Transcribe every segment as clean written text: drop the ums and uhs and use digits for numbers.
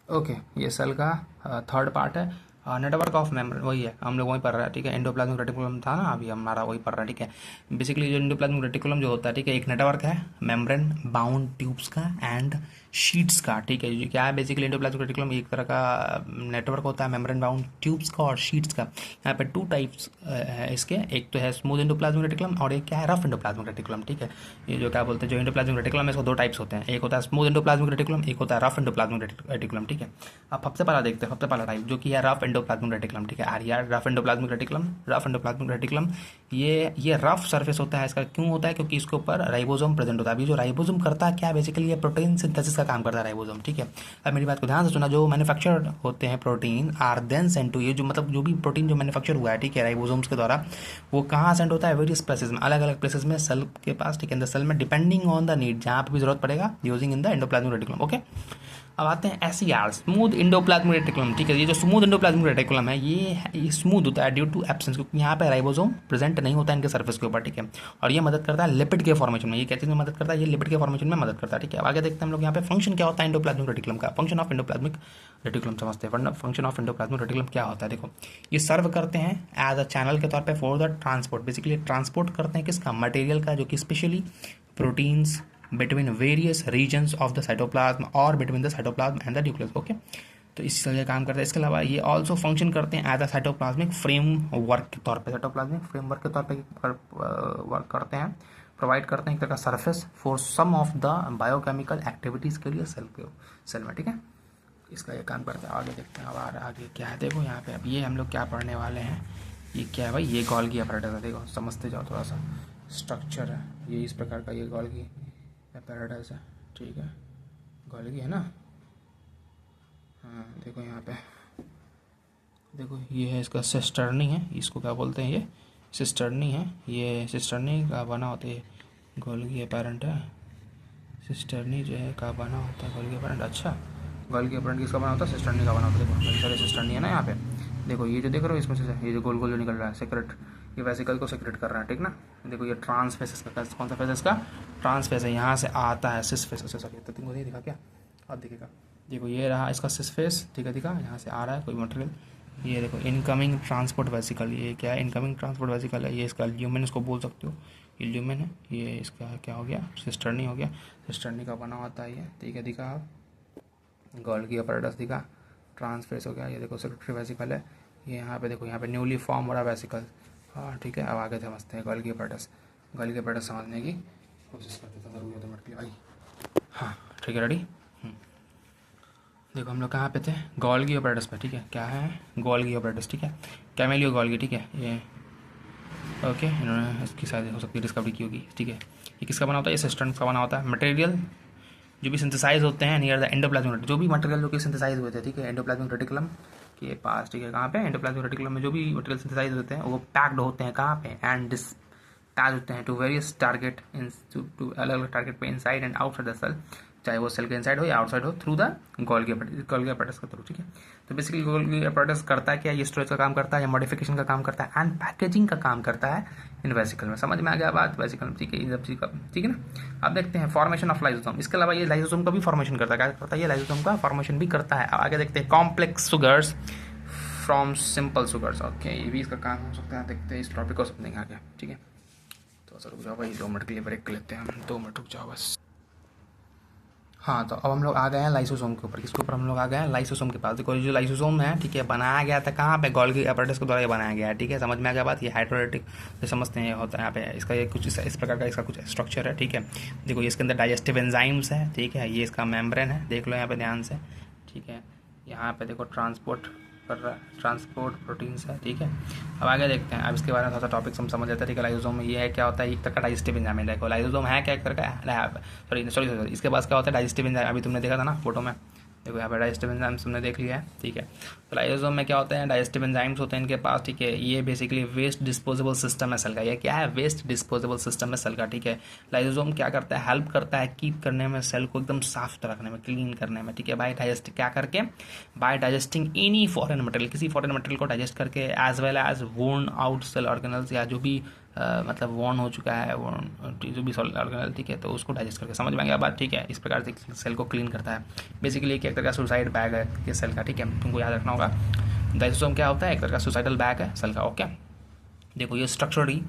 Okay, ये cell का third part है। नेटवर्क ऑफ मेम्ब्रेन वही है, हम लोग वहीं पढ़ रहे हैं, ठीक है। एंडोप्लाज्मिक रेटिकुलम था ना, अभी हमारा वही पढ़ रहा है, ठीक है। बेसिकली जो एंडोप्लाज्मिक रेटिकुलम जो होता है, ठीक है, एक नेटवर्क है मेम्ब्रेन बाउंड ट्यूब्स का एंड शीट्स का, ठीक है। ये क्या है, बेसिकली एंडोप्लाज्मिक रेटिकुलम एक तरह का नेटवर्क होता है मेम्ब्रेन बाउंड ट्यूब्स का और शीट्स का। यहाँ पे टू टाइप्स है इसके, एक तो है स्मूथ एंडोप्लाज्मिक रेटिकुलम और एक क्या है, रफ एंडोप्लाज्मिक रेटिकुलम, ठीक है। ये जो क्या बोलते हैं, जो एंडोप्लाज्मिक रेटिकुलम है, इसको दो टाइप्स होते हैं, एक होता है स्मूथ एंडोप्लाज्मिक रेटिकुलम, एक होता है रफ एंडोप्लाज्मिक रेटिकुलम, ठीक है। अब सबसे पहला देखते हैं, सबसे पहला टाइप जो कि है रफ एंडोप्लाज्मिक रेटिकुलम, ठीक है। यार rough endoplasmic reticulum, rough endoplasmic reticulum, ये रफ सरफेस होता है इसका। क्यों होता है? क्योंकि इसके ऊपर राइबोसोम प्रेजेंट होता है। अभी जो राइबोसोम करता है क्या, बेसिकली ये प्रोटीन सिंथेसिस का काम करता है राइबोसोम, ठीक है। अब मेरी बात को ध्यान से सुना, जो मैन्युफैक्चर होते हैं protein are then send to, ये जो मतलब जो भी प्रोटीन जो मैन्युफैक्चर हुआ है, ठीक है, राइबोसोम्स के द्वारा, वो कहाँ सेंड होता है, वेरियस प्लेसेस में, अलग अलग प्लेसेस में सेल के पास, ठीक है, सेल में, डिपेंडिंग ऑन द नीड, जहाँ पे भी जरूरत पड़ेगा, using in the endoplasmic reticulum, okay. अब आते हैं SER, स्मूथ एंडोप्लाज्मिक रेटिकुलम, ठीक है। ये जो स्मूथ एंडोप्लाज्मिक रेटिकुलम है, ये स्मूथ होता है ड्यू टू एब्सेंस, क्योंकि यहाँ पे राइबोसोम प्रेजेंट नहीं होता है इनके सरफेस के ऊपर, ठीक है। और ये मदद करता है लिपिड के फॉर्मेशन में। ये क्या चीज़ में मदद करता है? ये लिपिड के फॉर्मेशन में मदद करता है, ठीक है। अब आगे देखते हैं हम लोग यहाँ पे फंक्शन क्या होता है एंडोप्लाज्मिक रेटिकुलम का। फंक्शन ऑफ एंडोप्लाज्मिक रेटिकुलम समझते हैं। फंक्शन ऑफ एंडोप्लाज्मिक रेटिकुलम क्या होता है, देखो, ये सर्व करते हैं एज अ चैनल के तौर पर for the transport. Basically transport करते हैं किसका, मटेरियल का, जो कि specially proteins between various regions of the cytoplasm और between the cytoplasm and the nucleus, okay. तो इस तरह काम करता है। इसके अलावा ये ऑल्सो फंक्शन करते हैं एज अ साइटोप्लाज्मिक फ्रेमवर्क के तौर पे, साइटोप्लाज्मिक फ्रेमवर्क के तौर पे वर्क करते हैं, प्रोवाइड करते हैं एक तरह का surface for some of the biochemical activities के लिए सेल में, ठीक है। इसका ये काम करता है। आगे देखते हैं, अब आगे क्या है, देखो यहाँ पे अब ये हम लोग क्या पढ़ने वाले हैं। ये क्या है भाई, ये गोल्गी अपैरेटस है, देखो समझते जाओ, थोड़ा सा स्ट्रक्चर है ये इस प्रकार का, ये गोल्गी अपैरेटस है, ठीक है। गोल्गी है ना, हाँ देखो यहाँ पे, देखो ये है इसका सिस्टर्नी है, इसको क्या बोलते हैं, ये सिस्टर्नी है, ये सिस्टर्नी का बना होता है गोल्गी अपैरेंट है। सिस्टर्नी जो है का बना होता है गोल्गी अपैरेंट, अच्छा गोल्गी अपैरेंट किसका बना होता है, सिस्टर्नी का बना होता है। देखो मेरे सारे सिस्टर्नी है ना यहाँ पे, देखो ये जो देख रहे हो इसमें से ये जो गोल गोल जो निकल रहा है सेक्रेट, ये वेसिकल को सेक्रेट कर रहा है, ठीक ना। देखो ये ट्रांसफेस का, कौन सा फेस इसका, ट्रांसफेस है, यहाँ से आता है सिस फेस, अच्छा सॉरी तो तुमको नहीं दिखा क्या, अब दिखेगा। देखो ये रहा इसका सिस फेस, ठीक है, दिखा, यहाँ से आ रहा है कोई मटेरियल। ये देखो इनकमिंग ट्रांसपोर्ट वेसिकल, ये क्या है, इनकमिंग ट्रांसपोर्ट वेसिकल है, ये इसका ल्यूमेन इसको बोल सकते हो, ये ल्यूमेन है, ये इसका क्या हो गया, सिस्टर्नी हो गया, सिस्टर्नी का बना होता है ये, ठीक है, दिखा आप, गोल्गी अपैरेटस दिखा, ट्रांसफेस हो गया, ये देखो सेक्रेटरी वेसिकल है, ये यहाँ पे देखो, यहाँ पे न्यूली फॉर्म हो रहा वेसिकल, हाँ ठीक है। अब आगे समझते हैं गोल्गी अपैरेटस, गोल्गी अपैरेटस समझने की कोशिश करते थे, ज़रूरी होता है भाई, हाँ ठीक है, रेडी। देखो हम लोग कहाँ पे थे, गोल्गी अपैरेटस पे, ठीक है, क्या है, गोल्गी अपैरेटस, ठीक है, कैमेलियो गोल्गी, ठीक है, ये ओके, इन्होंने इसकी शायद हो सकती है डिस्कवरी की होगी, ठीक है। ये किसका बना होता है, ये सिस्टर्न्स का बना होता है। मटेरियल जो भी सिंथेसाइज होते हैं नियर द एंडोप्लाज्मिक, जो भी मटेरियल जो कि सिंथेसाइज हुए थे, ठीक है, एंडोप्लाज्मिक रेटिकुलम के पास, ठीक है, कहाँ पे, एंडोप्लाज्मिक रेटिकुलम में जो भी मटेरियल सिंथेसाइज होते हैं वो पैक्ड होते हैं कहाँ पे, एंड डिस्पैच होते हैं to various target, into अलग अलग टारगेट पे inside and outside the cell, चाहे वो सेल के इनसाइड हो या आउटसाइड हो, थ्रू द गोल्गी अपैरेटस के थ्रू, ठीक है। तो बेसिकली गोल्गी अपैरेटस करता है क्या, ये स्टोरेज का काम करता है या मॉडिफिकेशन का काम करता है एंड पैकेजिंग का काम करता है इन वेसिकल में। समझ में आ गया बात, वेसिकल, ठीक है, इन सब चीज़ का, ठीक है ना। अब देखते हैं फॉर्मेशन ऑफ लाइसोसोम, इसके अलावा ये लाइसोसोम का भी फॉर्मेशन करता है, क्या करता है, ये लाइसोसोम का फॉर्मेशन भी करता है। अब आगे देखते हैं complex sugars from simple sugars, okay, ये भी इसका काम हो सकता है। देखते हैं इस टॉपिक को समझेंगे आगे, ठीक है। तो सर रुक जाओ भाई, 2 मिनट के लिए ब्रेक कर लेते हैं हम, 2 मिनट रुक जाओ बस। हाँ, तो अब हम लोग आ गए हैं लाइसोसोम के ऊपर, किसके ऊपर हम लोग आ गए हैं, लाइसोसोम के पास। देखो जो लाइसोसोम है, ठीक है, बनाया गया था कहाँ पे, गोल्गी अपैरेटस के द्वारा ये बनाया गया है, ठीक है, समझ में आ गया बात। ये हाइड्रोलाइटिक जो समझते हैं ये होता है यहाँ पे, इसका ये कुछ इस प्रकार का इसका कुछ स्ट्रक्चर है, ठीक है। देखो ये इसके अंदर डाइजेस्टिव एंजाइम्स है, ठीक है, ये इसका मेम्ब्रेन है, देख लो यहाँ पे ध्यान से, ठीक है। यहाँ पे देखो ट्रांसपोर्ट कर रहा है, ट्रांसपोर्ट प्रोटीन्स है, ठीक है। अब आगे देखते हैं, अब इसके बारे में थोड़ा सा टॉपिक हम समझ लेते हैं, ठीक है। लाइसोसोम में ये है क्या होता है, एक तरह का डाइजेस्टिव एंजाइम है। देखो लाइसोसोम है क्या, एक तरह का, सॉरी इसके पास क्या होता है, डाइजेस्टिव एंजाइम, अभी तुमने देखा था ना फोटो में, देखो यहाँ पे डाइजेस्टिव एंजाइम्स हमने देख लिया है, ठीक है। तो लाइसोसोम में क्या होता है, डाइजेस्टिव एंजाइम्स होते हैं इनके पास, ठीक है। ये बेसिकली वेस्ट डिस्पोजेबल सिस्टम है सेल का, ये क्या है, वेस्ट डिस्पोजेबल सिस्टम है सेल का, ठीक है। लाइसोसोम क्या करता है, हेल्प करता है कीप करने में, सेल को एकदम साफ रखने में, क्लीन करने में, ठीक है, बाय डाइजेस्ट क्या करके, by digesting any foreign material, किसी फॉरेन मटेरियल को डाइजेस्ट करके, as well as worn out cell organelles, या जो भी मतलब वॉर्न हो चुका है, जो भी ऑर्गेनल, ठीक है, तो उसको डाइजेस्ट करके, समझ में आ गया बात, ठीक है। इस प्रकार से सेल को क्लीन करता है। बेसिकली एक तरह का सुसाइड बैग है ये सेल का, ठीक है, तुमको याद रखना होगा। लाइसोसोम क्या होता है, एक तरह का सुसाइडल बैग है सेल का, ओके। देखो ये structurally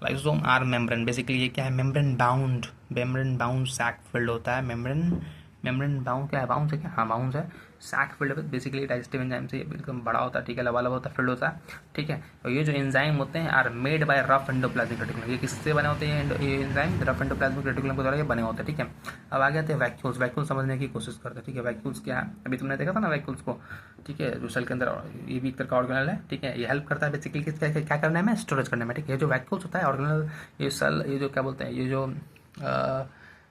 lysosome are membrane, basically ये क्या है, मेम्ब्रेन बाउंड सैक फिल्ड होता है, मेम्ब्रेन बाउंड क्या है, बाउंड से क्या, हाँ बाउंड है, sac filled basically digestive enzyme से एकदम बड़ा होता है, ठीक है, लबालब होता है, फिल्ड होता है, ठीक है। और ये जो एंजाइम होते हैं are made by rough endoplasmic reticulum, ये किससे बने होते हैं, ये एंजाइम रफ एंडोप्लाज्मिक रेटिकुलम के द्वारा ये बने होते हैं, ठीक है। अब आ गए थे वैक्यूल्स, वैक्यूल समझने की कोशिश करते हैं, ठीक है। वैक्यूल्स क्या है, अभी तुमने देखा था ना वैक्यूल्स को, ठीक है, जो सेल के अंदर, ये भी एक तरह का ऑर्गेनल है, ठीक है, ये हेल्प करता है बेसिकली क्या करने में, स्टोरेज करने में, ठीक है। ये जो वैक्यूल्स होता है ऑर्गेनल, ये सेल, ये जो क्या बोलते हैं, ये जो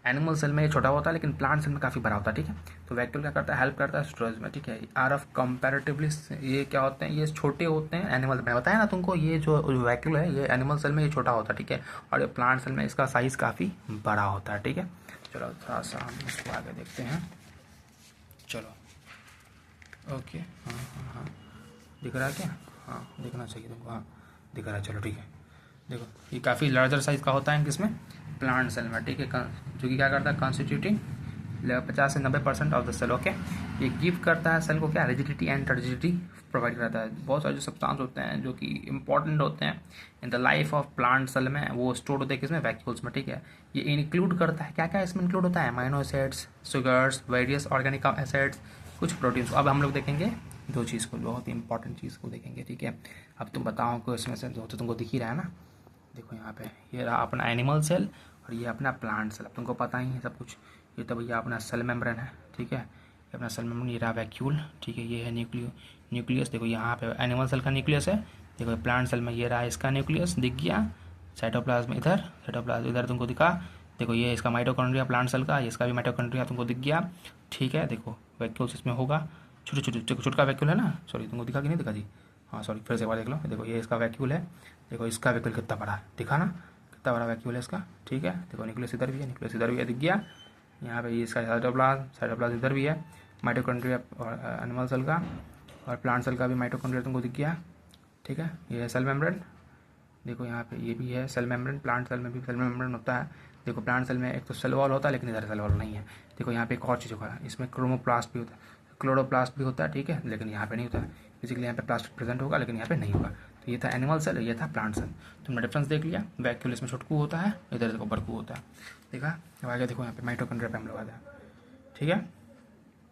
एनिमल सेल में ये छोटा होता है, लेकिन प्लांट सेल में काफ़ी बड़ा होता है, ठीक है। तो वैक्यूल क्या करता है, हेल्प करता है स्टोरेज में, ठीक है। आर ऑफ कंपैरेटिवली, ये क्या होते हैं, ये छोटे होते हैं एनिमल में, बताया ना तुमको, ये जो वैक्यूल है ये एनिमल सेल में ये छोटा होता है, ठीक है, और ये प्लांट सेल में इसका साइज काफ़ी बड़ा होता है, ठीक है। चलो थोड़ा सा हम इसको आगे देखते हैं, चलो ओके, हाँ हाँ हाँ, दिख रहा है क्या, हाँ दिखना चाहिए तुमको, हाँ दिख रहा है, चलो ठीक है। देखो ये काफ़ी लार्जर साइज का होता है किसमें, प्लांट सेल में, ठीक है, जो कि क्या करता है, कॉन्स्टिट्यूटिंग 50 से 90% ऑफ द सेल, ओके। ये गिव करता है सेल को क्या, रिजिडिटी एंड टर्जिडिटी प्रोवाइड करता है। बहुत सारे जो सब्सटेंस होते हैं जो कि इंपॉर्टेंट होते हैं in the life of plant cell में, वो स्टोर होते हैं किसमें, वैक्यूल्स में, ठीक है। ये इंक्लूड करता है, क्या क्या इसमें इंक्लूड होता है, amino acids, sugars, various organic acids, कुछ प्रोटीन्स। अब हम लोग देखेंगे दो चीज़ को, बहुत ही इंपॉर्टेंट चीज़ को देखेंगे, ठीक है। अब तुम बताओ कि इसमें से जो तो तुमको दिख ही रहा है ना, देखो यहाँ पे ये रहा अपना एनिमल सेल और ये अपना प्लांट सेल, अब तुमको पता ही है सब कुछ। ये तो भैया अपना सेल मेम्ब्रेन है, ठीक है, ये अपना सेल मेम्ब्रेन, ये रहा वैक्यूल, ठीक है, ये है न्यूक्लियस, देखो यहाँ पे एनिमल सेल का न्यूक्लियस है, देखो प्लांट सेल में ये रहा इसका न्यूक्लियस, दिख गया। साइटोप्लाज्म इधर, साइटोप्लाज्म इधर तुमको दिखा, देखो ये इसका माइटोकॉन्ड्रिया प्लांट सेल का, इसका भी माइटोकॉन्ड्रिया तुमको दिख गया, ठीक है। देखो वैक्यूल्स इसमें होगा, छोटा वैक्यूल है ना, सॉरी तुमको दिखा कि नहीं दिखा जी, हाँ सॉरी, फिर से एक बार देख लो, देखो ये इसका वैक्यूल है, देखो इसका वैक्यूल कितना बड़ा है, दिखा ना, कितना बड़ा वैक्यूल है इसका, ठीक है। देखो न्यूक्लियस इधर भी है, न्यूक्लियस इधर भी है, दिख गया। यहाँ पे ये इसका साइटोप्लाज्म इधर भी है, माइटोकॉन्ड्रिया और एनिमल सेल का, और प्लांट सेल का भी माइटोकॉन्ड्रिया तुमको दिख गया, ठीक है। ये है सेल मेम्ब्रेन, देखो यहाँ पे ये भी है सेल मेम्ब्रेन, प्लांट सेल में भी सेल मेम्ब्रेन होता है। देखो प्लांट सेल में एक तो सेल वॉल होता है, लेकिन इधर सेल वॉल नहीं है। देखो यहाँ पे एक और चीज़ होगा, इसमें क्रोमोप्लास्ट भी होता है, क्लोरोप्लास्ट भी होता है, ठीक है, लेकिन यहाँ पे नहीं होता है। बेसिकली यहाँ पे प्लास्ट प्रेजेंट होगा, लेकिन यहाँ पे नहीं होगा। तो ये था एनिमल सेल, ये था प्लांट सेल। तुमने डिफरेंस देख लिया, वैक्यूल इसमें छोटकू होता है, इधर देखो बड़कू होता है, देखा। अब आगे देखो यहाँ पे माइटोकॉन्ड्रिया पे हम लोग आ जाए, ठीक है।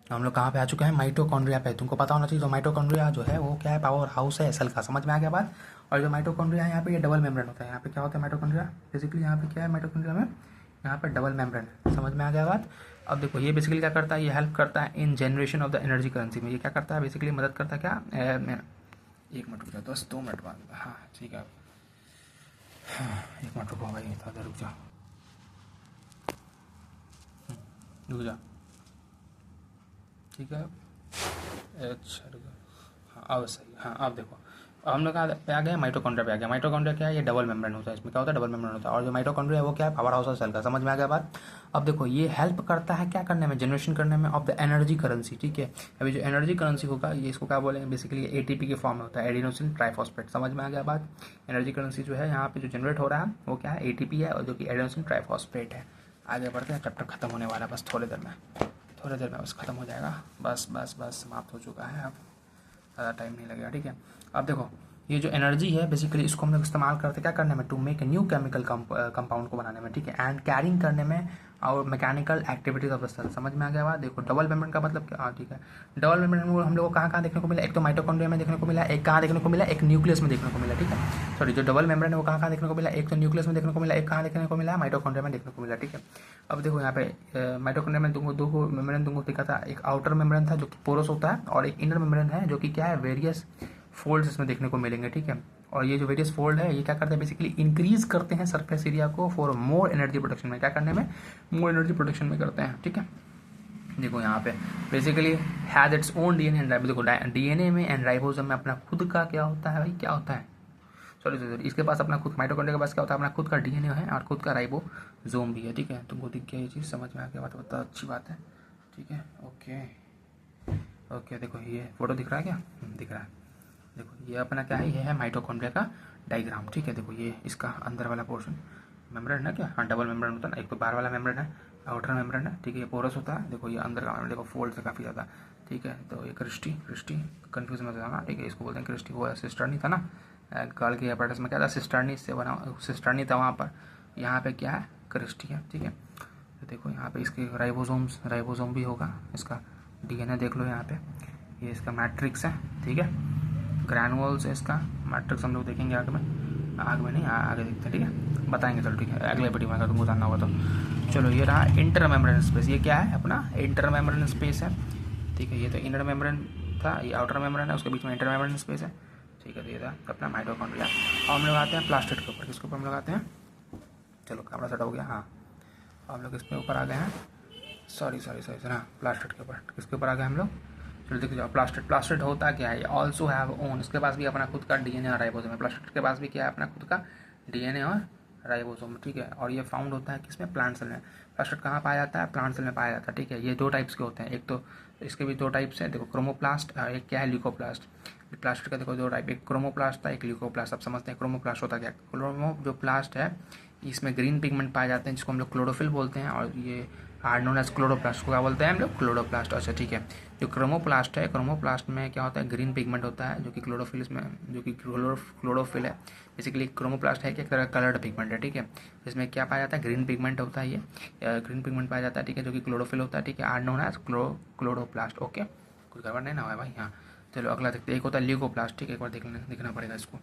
हम लोग कहाँ पे आ चुके हैं, माइटोकॉन्ड्रिया पे। तुमको पता होना चाहिए, जो माइटोकॉन्ड्रिया जो है वो क्या है, पावर हाउस है सेल का, समझ में आ गया बात। और जो माइटोकॉन्ड्रिया है यहाँ पे ये डबल मेम्ब्रेन होता है। यहाँ पे क्या होता है माइटोकॉन्ड्रिया, बेसिकली यहाँ पे क्या है माइटोकॉन्ड्रिया में, यहाँ पे डबल मेम्ब्रेन, समझ में आ गया बात। अब देखो ये बेसिकली क्या करता है, ये हेल्प करता है इन generation of the energy currency में। ये क्या करता है, बेसिकली मदद करता है क्या, एक मिनट रुक जाओ दोस्त, 2 मिनट बाद, हाँ ठीक है, हाँ, एक मिनट रुको भाई, थोड़ा रुक जाओ, रुक जाओ, ठीक है। अच्छा रुको, हाँ अब सही, हाँ अब देखो, अब हम लोग पे आ गए माइटोकॉन्ड्रिया पे आ गया। माइटोकॉन्ड्रिया क्या है, ये डबल मेम्ब्रेन होता है, इसमें क्या होता है, डबल मेम्ब्रेन होता है। और जो माइटोकॉन्ड्रिया है वो क्या है, पावर हाउस ऑफ सेल का, समझ में आ गया बात। अब देखो ये हेल्प करता है क्या करने में, जनरेशन करने में ऑफ द एनर्जी करेंसी, ठीक है। अभी जो एनर्जी करेंसी होगा ये इसको क्या बोलेंगे, बेसिकली एटीपी के फॉर्म में होता है, एडिनोसिन ट्राइफॉस्फेट, समझ में आ गया बात। एनर्जी करेंसी जो है यहाँ पे जो जनरेट हो रहा है वो क्या है, एटीपी है, और जो कि एडिनोसिन ट्राइफॉस्फेट है। आगे बढ़ते हैं, चैप्टर खत्म होने वाला बस थोड़ी देर में बस खत्म हो जाएगा, बस समाप्त हो चुका है, अब ज़्यादा टाइम नहीं लगेगा, ठीक है। अब देखो ये जो एनर्जी है बेसिकली इसको हम लोग इस्तेमाल करते हैं क्या करने में, to make a new chemical compound को बनाने में, ठीक है, एंड कैरिंग करने में और mechanical activities of the cell, समझ में आ गया बात। देखो डबल मेम्ब्रेन का मतलब क्या, हाँ ठीक है, डबल मेम्ब्रेन हम लोग को कहाँ देखने को मिला, एक तो माइटोकॉन्ड्रिया में देखने को मिला, एक कहाँ देखने को मिला, एक न्यूक्लियस में देखने को मिला, ठीक है। सॉरी, जो डबल मेम्ब्रेन है वो कहाँ देखने को मिला, एक तो न्यूक्लियस में देखने को मिला, एक कहाँ देखने को मिला, माइटोकॉन्ड्रिया में देखने को मिला, ठीक है। अब देखो यहाँ पे माइटोकॉन्ड्रिया में तुमको दो मेम्ब्रेन तुमको दिखा था, एक आउटर मेम्ब्रेन था जो कि पोरस होता है, और एक इनर मेम्ब्रेन है जो कि क्या है, वेरियस फोल्ड्स इसमें देखने को मिलेंगे, ठीक है। और ये जो वेरियस फोल्ड है ये क्या करते हैं, बेसिकली इंक्रीज करते हैं सरफेस एरिया को फॉर मोर एनर्जी प्रोडक्शन में, क्या करने में, मोर एनर्जी प्रोडक्शन में करते हैं, ठीक है। देखो यहाँ पे basically has its own DNA and ribosome. देखो डीएनए में एंड राइबोसोम में अपना खुद का क्या होता है भाई, क्या होता है, सॉरी इसके पास अपना खुद, माइटोकॉन्ड्रिया के पास क्या होता है, अपना खुद का डीएनए है और खुद का राइबोसोम भी है, ठीक है। तुमको दिख गया ये चीज़, समझ में आ गया, बात अच्छी बात है, ठीक है। ओके देखो ये फोटो दिख रहा है क्या, दिख रहा है, देखो ये अपना क्या है, ये है माइटोकॉन्ड्रिया का डायग्राम, ठीक है। देखो ये इसका अंदर वाला पोर्शन मेम्ब्रेन है क्या, हाँ डबल मेम्ब्रेन होता है ना, एक तो बाहर वाला मेम्ब्रेन है, आउटर मेम्ब्रेन है, ठीक है। ये पोरस होता है, देखो ये अंदर का मेम्ब्रेन देखो फोल्ड से काफ़ी ज़्यादा, ठीक है। तो ये क्रिस्टी क्रिस्टी कन्फ्यूज मत होना, ठीक है। इसको बोलते हैं क्रिस्टी, वो सिस्टर्नी था ना, गॉल के एपरेटस में क्या था, सिस्टर्नी से बना, सिस्टर्नी था वहाँ पर, यहाँ पे क्या है क्रिस्टी है, ठीक है। तो देखो यहाँ पे इसके राइबोसोम भी होगा, इसका डीएनए देख लो यहाँ पे, ये इसका मैट्रिक्स है, ठीक है। ग्रैनुअल्स है इसका, मैट्रिक्स हम लोग देखेंगे आगे में नहीं आगे देखते हैं, ठीक है, बताएंगे, चलो ठीक है अगले वीडियो में अगर तुमको जानना होगा तो। चलो ये रहा इंटर मेम्ब्रेन स्पेस, ये क्या है अपना इंटर मेम्ब्रेन स्पेस है, ठीक है। ये तो इनर मेम्ब्रेन था, ये आउटर मेम्ब्रेन है, उसके बीच में इंटर मेम्ब्रेन स्पेस है, ठीक है। तो ये था अपना माइटोकॉन्ड्रिया। और हम लोग आते हैं प्लास्टिड के ऊपर, किसके ऊपर हम लोग आते हैं, चलो कैमरा सेट हो गया, हाँ हम लोग इसके ऊपर आ गए हैं, सॉरी हाँ प्लास्टिड के ऊपर, किसके ऊपर आ गए हम लोग, चलो देखो जाओ। प्लास्टिड होता क्या है, ऑल्सो हैव ओन, इसके पास भी अपना खुद का डीएनए और राइबोसोम है, प्लास्टिड के पास भी क्या है अपना खुद का डीएनए और राइबोसोम, ठीक है। और ये फाउंड होता है किसमें, प्लांट सेल में। प्लास्टिड कहाँ पाया जाता है, प्लांट सेल में पाया जाता है, ठीक है। ये दो टाइप्स के होते हैं, एक तो इसके भी दो टाइप्स हैं, देखो क्रोमोप्लास्ट और एक क्या है ल्यूकोप्लास्ट। प्लास्टिड का देखो दो टाइप, एक क्रोमोप्लास्ट था, एक ल्यूकोप्लास्ट। आप समझते हैं क्रोमोप्लास्ट होता क्या, क्रोमो जो प्लास्ट है इसमें ग्रीन पिगमेंट पाए जाते हैं जिसको हम लोग क्लोरोफिल बोलते हैं, और ये आर नोन एज क्लोरोप्लास्ट को क्या बोलते हैं हम लोग, क्लोरोप्लास्ट। अच्छा ठीक है, जो क्रोमोप्लास्ट है, क्रोमोप्लास्ट में क्या होता है, ग्रीन पिगमेंट होता है, जो कि क्लोरोफिल में, जो कि क्लोरोफिल है बेसिकली। क्रोमोप्लास्ट है कि एक तरह का कलर्ड पिगमेंट है, ठीक है। इसमें क्या पाया जाता है, ग्रीन पिगमेंट होता है, ये ग्रीन पिगमेंट पाया जाता है, ठीक है, जो कि क्लोरोफिल होता है, ठीक है। Are known as chloroplast, okay, कुछ गड़बड़ नहीं ना हुआ भाई, हाँ। चलो अगला देखते हैं, एक होता है ल्यूकोप्लास्ट, ठीक है, एक बार देखना पड़ेगा इसको,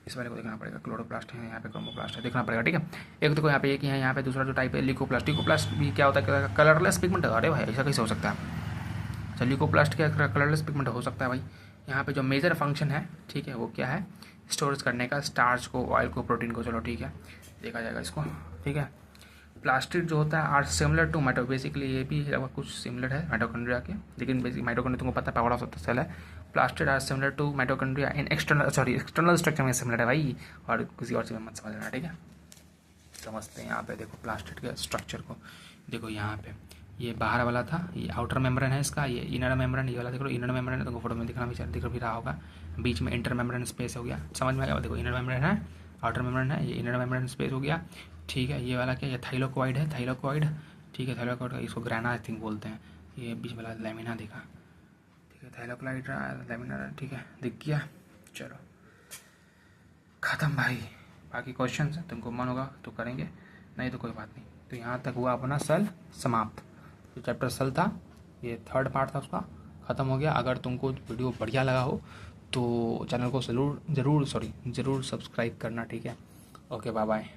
इस वाले को देखना पड़ेगा, क्लोरोप्लास्ट है यहाँ पे, क्रोमोप्लास्ट है, देखना पड़ेगा, ठीक है। एक देखो यहाँ पे एक ही है, यहाँ पे दूसरा जो टाइप है ल्यूकोप्लास्ट। ल्यूकोप्लास्ट भी क्या होता है, कलरलेस पिगमेंट, अरे भाई ऐसा कैसे हो सकता है, अच्छा ल्यूकोप्लास्ट क्या कलरलेस पिगमेंट हो सकता है भाई। यहाँ पे जो मेजर फंक्शन है, ठीक है, वो क्या है, स्टोरेज करने का, स्टार्च को, ऑयल को, प्रोटीन को, चलो ठीक है, देखा जाएगा इसको, ठीक है। प्लास्टिड जो होता है are similar to mito, basically ये भी लगभग कुछ सिमिलर है माइटोकॉन्ड्रिया के, लेकिन बेसिक माइटोकॉन्ड्रिया तुमको पता है पावर ऑफ सेल है। Plastid are similar to mitochondria in external structure में सिमिलर है भाई, और किसी और चीज़ में मत समझ लेना, ठीक है। समझते हैं यहाँ पे, देखो प्लास्टिड के स्ट्रक्चर को, देखो यहाँ पे ये बाहर वाला था, ये आउटर मेम्ब्रेन है इसका, ये इनर मेम्ब्रेन, ये वाला देखो इनर मेम्ब्रेन है, तुमको फोटो में दिख भी रहा होगा, बीच में इंटर मेम्ब्रेन स्पेस हो गया, समझ में आ गया, देखो इनर मेम्ब्रेन है, आउटर मेम्ब्रेन है, ये इनर मेम्ब्रेन स्पेस हो गया, ठीक है। ये वाला क्या, ये थाइलोक्वाइड है, थाइलोक्वाइड, ठीक है, थाइलोक्वाइड, इसको ग्राना आई थिंक बोलते हैं। ये बीच वाला लेमिना दिखा, ठीक है, थाइलोक्लाइड लेमिना, ठीक है, दिख गया, चलो ख़त्म भाई। बाकी क्वेश्चन तुमको मन होगा तो करेंगे, नहीं तो कोई बात नहीं। तो यहाँ तक हुआ अपना सेल समाप्त, जो चैप्टर सेल था, ये थर्ड पार्ट था उसका, ख़त्म हो गया। अगर तुमको वीडियो बढ़िया लगा हो तो चैनल को ज़रूर सब्सक्राइब करना, ठीक है। Okay bye bye.